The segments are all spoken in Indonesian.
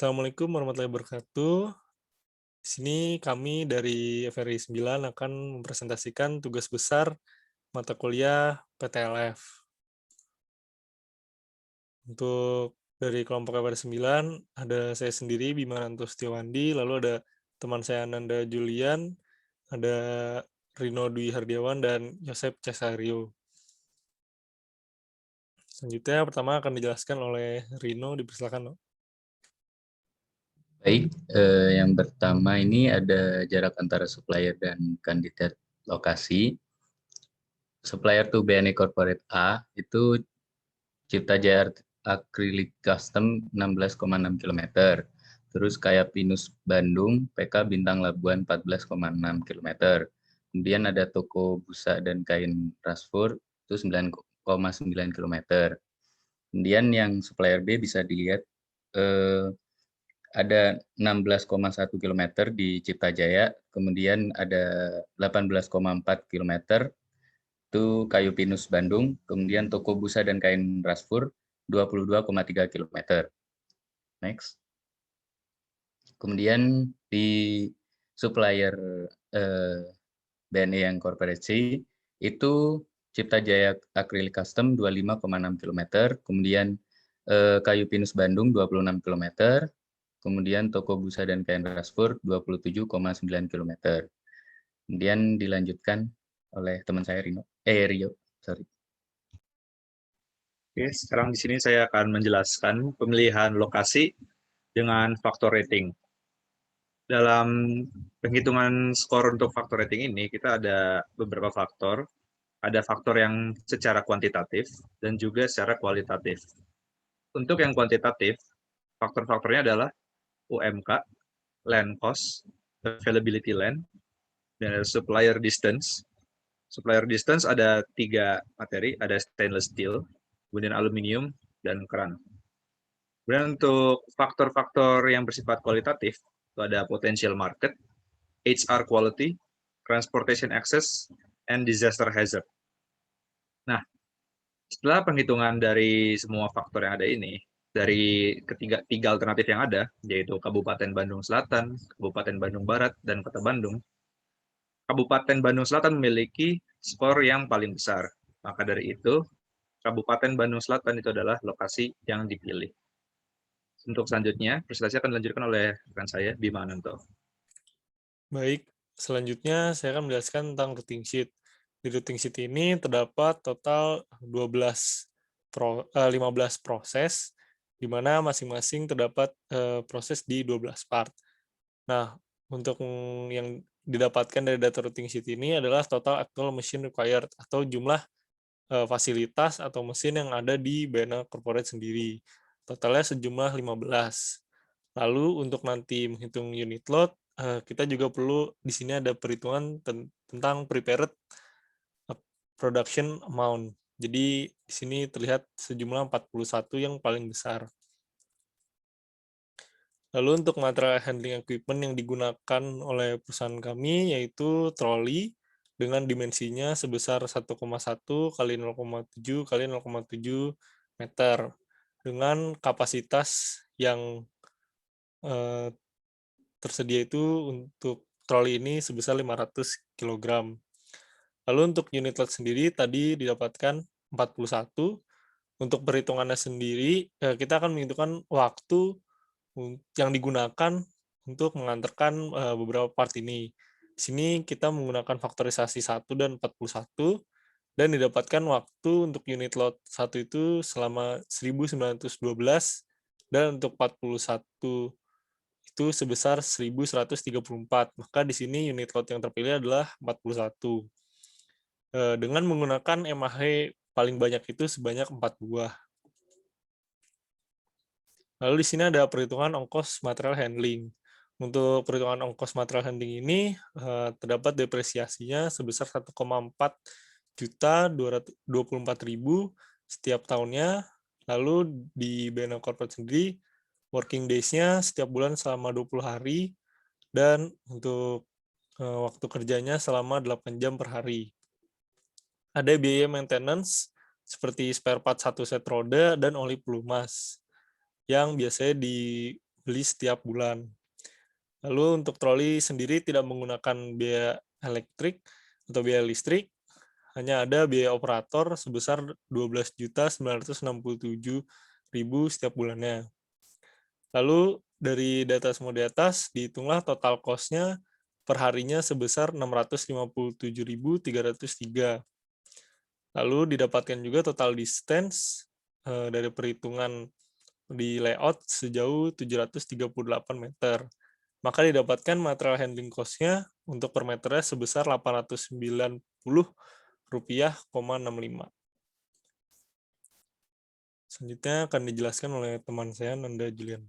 Assalamualaikum warahmatullahi wabarakatuh. Di sini kami dari FRI 9 akan mempresentasikan tugas besar mata kuliah PTLF. Untuk dari kelompok FRI 9, ada saya sendiri, Bimaranto Setiawandi, lalu ada teman saya Ananda Julian, ada Rino Dwi Hardiawan, dan Yosep Cesario. Selanjutnya, pertama akan dijelaskan oleh Rino, dipersilakan. Baik, yang pertama ini ada jarak antara supplier dan kandidat lokasi. Supplier to BNI Corporate A itu Cipta Jaya Acrylic Custom 16,6 km. Terus Kaya Pinus Bandung, PK Bintang Labuan 14,6 km. Kemudian ada toko busa dan kain Rasfur itu 9,9 km. Kemudian yang supplier B bisa dilihat ada 16,1 km di Cipta Jaya, kemudian ada 18,4 km itu Kayu Pinus Bandung, kemudian toko busa dan kain Rasfur 22,3 km. Next. Kemudian di supplier BNI yang korporasi itu Cipta Jaya Acrylic Custom 25,6 km, kemudian Kayu Pinus Bandung 26 km, kemudian toko busa dan kain Rasfur 27,9 km. Kemudian dilanjutkan oleh teman saya Rio. Sorry. Oke, sekarang di sini saya akan menjelaskan pemilihan lokasi dengan faktor rating. Dalam penghitungan skor untuk faktor rating ini, kita ada beberapa faktor. Ada faktor yang secara kuantitatif dan juga secara kualitatif. Untuk yang kuantitatif, faktor-faktornya adalah UMK, land cost, availability land, dan supplier distance. Supplier distance ada 3 materi, ada stainless steel, kemudian aluminium, dan keran. Kemudian untuk faktor-faktor yang bersifat kualitatif, itu ada potential market, HR quality, transportation access, and disaster hazard. Nah, setelah penghitungan dari semua faktor yang ada ini, dari tiga alternatif yang ada, yaitu Kabupaten Bandung Selatan, Kabupaten Bandung Barat, dan Kota Bandung, Kabupaten Bandung Selatan memiliki skor yang paling besar. Maka dari itu, Kabupaten Bandung Selatan itu adalah lokasi yang dipilih. Untuk selanjutnya, presentasi akan dilanjutkan oleh rekan saya, Bima Ananto. Baik, selanjutnya saya akan menjelaskan tentang routing sheet. Di routing sheet ini terdapat total 15 proses, di mana masing-masing terdapat proses di 12 part. Nah, untuk yang didapatkan dari data routing sheet ini adalah total actual machine required, atau jumlah fasilitas atau mesin yang ada di BNA Corporate sendiri. Totalnya sejumlah 15. Lalu untuk nanti menghitung unit load, kita juga perlu di sini ada perhitungan tentang prepared production amount. Jadi di sini terlihat sejumlah 41 yang paling besar. Lalu untuk material handling equipment yang digunakan oleh perusahaan kami yaitu troli dengan dimensinya sebesar 1,1 kali 0,7 kali 0,7 meter dengan kapasitas yang tersedia itu untuk troli ini sebesar 500 kg. Lalu untuk unit load sendiri tadi didapatkan 41. Untuk perhitungannya sendiri, kita akan menghitungkan waktu yang digunakan untuk mengantarkan beberapa part ini. Di sini kita menggunakan faktorisasi 1 dan 41, dan didapatkan waktu untuk unit load 1 itu selama 1912, dan untuk 41 itu sebesar 1134. Maka di sini unit load yang terpilih adalah 41. Dengan menggunakan MAH paling banyak itu sebanyak 4 buah. Lalu di sini ada perhitungan ongkos material handling. Untuk perhitungan ongkos material handling ini terdapat depresiasinya sebesar 1,4 juta 224.000 setiap tahunnya. Lalu di BNA Corporate sendiri working days-nya setiap bulan selama 20 hari dan untuk waktu kerjanya selama 8 jam per hari. Ada biaya maintenance seperti spare part 1 set roda dan oli pelumas yang biasanya beli setiap bulan. Lalu untuk troli sendiri tidak menggunakan biaya elektrik atau biaya listrik, hanya ada biaya operator sebesar 12.967.000 setiap bulannya. Lalu dari data semua di atas, dihitunglah total cost-nya per harinya sebesar 657.303. Lalu didapatkan juga total distance dari perhitungan di layout sejauh 738 meter. Maka didapatkan material handling cost-nya untuk per meternya sebesar Rp890,65. Selanjutnya akan dijelaskan oleh teman saya, Nanda Julian.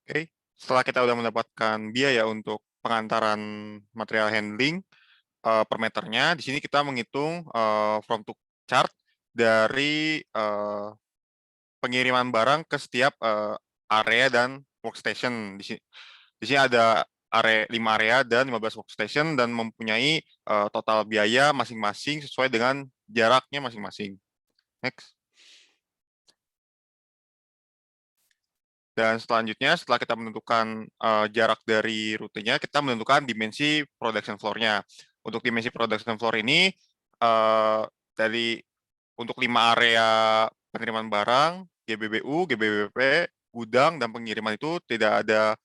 Oke, setelah kita sudah mendapatkan biaya untuk pengantaran material handling per meternya, di sini kita menghitung from to chart dari pengiriman barang ke setiap area dan workstation. Di sini ada 5 area dan 15 workstation dan mempunyai total biaya masing-masing sesuai dengan jaraknya masing-masing. Next. Dan selanjutnya, setelah kita menentukan jarak dari rutenya, kita menentukan dimensi production floor-nya. Untuk dimensi production floor ini, untuk 5 area penerimaan barang, GBBU, GBBP, gudang, dan pengiriman itu tidak ada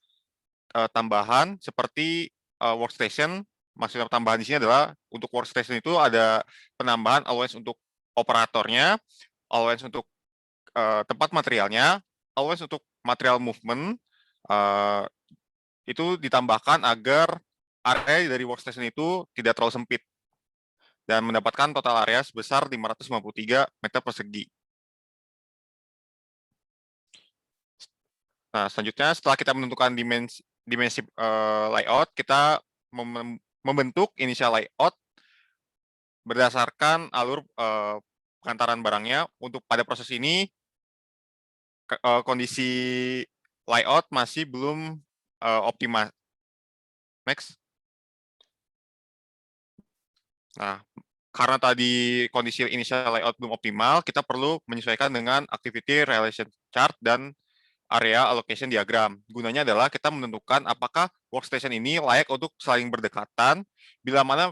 tambahan seperti workstation. Maksudnya tambahan di sini adalah untuk workstation itu ada penambahan allowance untuk operatornya, allowance untuk tempat materialnya, allowance untuk material movement, itu ditambahkan agar area dari workstation itu tidak terlalu sempit dan mendapatkan total area sebesar 553 meter persegi. Nah, selanjutnya setelah kita menentukan dimensi layout, kita membentuk initial layout berdasarkan alur pengantaran barangnya. Untuk pada proses ini, kondisi layout masih belum optimal. Next. Nah, karena tadi kondisi initial layout belum optimal, kita perlu menyesuaikan dengan activity relation chart dan area allocation diagram. Gunanya adalah kita menentukan apakah workstation ini layak untuk saling berdekatan, bila mana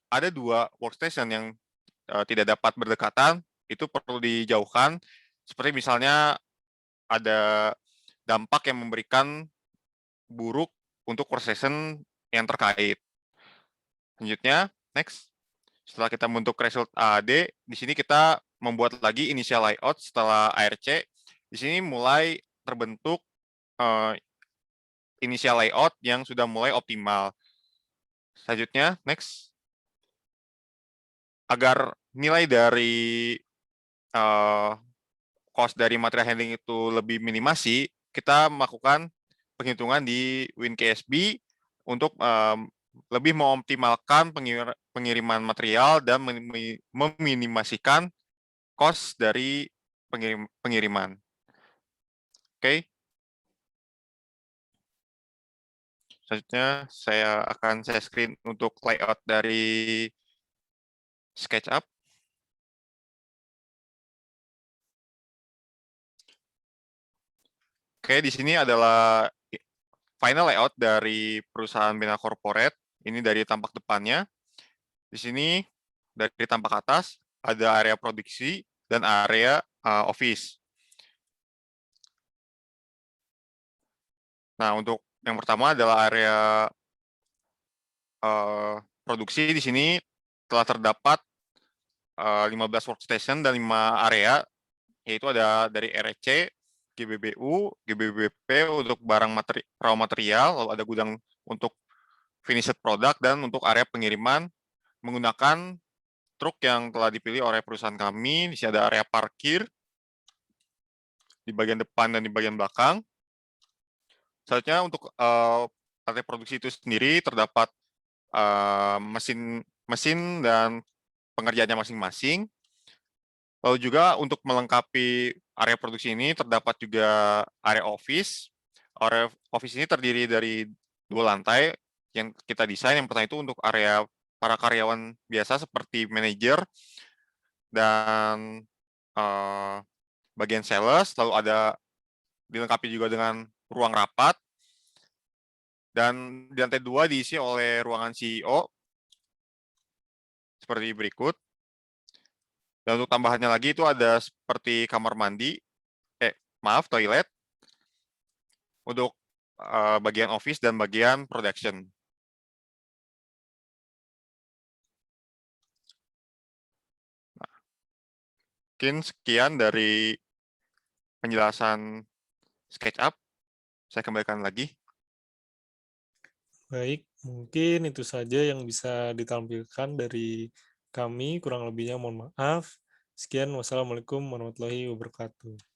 ada 2 workstation yang tidak dapat berdekatan, itu perlu dijauhkan. Seperti misalnya ada dampak yang memberikan buruk untuk workstation yang terkait. Selanjutnya, next. Setelah kita membentuk result AAD, di sini kita membuat lagi initial layout setelah ARC. Di sini mulai terbentuk initial layout yang sudah mulai optimal. Selanjutnya, next. Agar nilai dari cost dari material handling itu lebih minimasi, kita melakukan penghitungan di WinKSB untuk lebih mengoptimalkan pengiriman material dan meminimasikan cost dari pengiriman. Oke. Selanjutnya saya akan share screen untuk layout dari SketchUp. Oke, di sini adalah final layout dari perusahaan Bina Corporate. Ini dari tampak depannya. Di sini dari tampak atas ada area produksi dan area office. Nah, untuk yang pertama adalah area produksi. Di sini telah terdapat 15 workstation dan 5 area, yaitu ada dari REC, GBBU, GBBP untuk barang raw material, lalu ada gudang untuk finished product, dan untuk area pengiriman menggunakan truk yang telah dipilih oleh perusahaan kami. Di sini ada area parkir di bagian depan dan di bagian belakang. Selanjutnya untuk area produksi itu sendiri terdapat mesin dan pengerjaannya masing-masing. Lalu juga untuk melengkapi area produksi ini terdapat juga area office. Area office ini terdiri dari 2 lantai yang kita desain. Yang pertama itu untuk area para karyawan biasa seperti manajer dan bagian sales. Lalu ada dilengkapi juga dengan ruang rapat, dan di lantai 2 diisi oleh ruangan CEO seperti berikut. Dan untuk tambahannya lagi itu ada seperti kamar mandi, toilet, untuk bagian office dan bagian production. Mungkin sekian dari penjelasan SketchUp. Saya kembalikan lagi. Baik, mungkin itu saja yang bisa ditampilkan dari kami. Kurang lebihnya mohon maaf. Sekian, wassalamualaikum warahmatullahi wabarakatuh.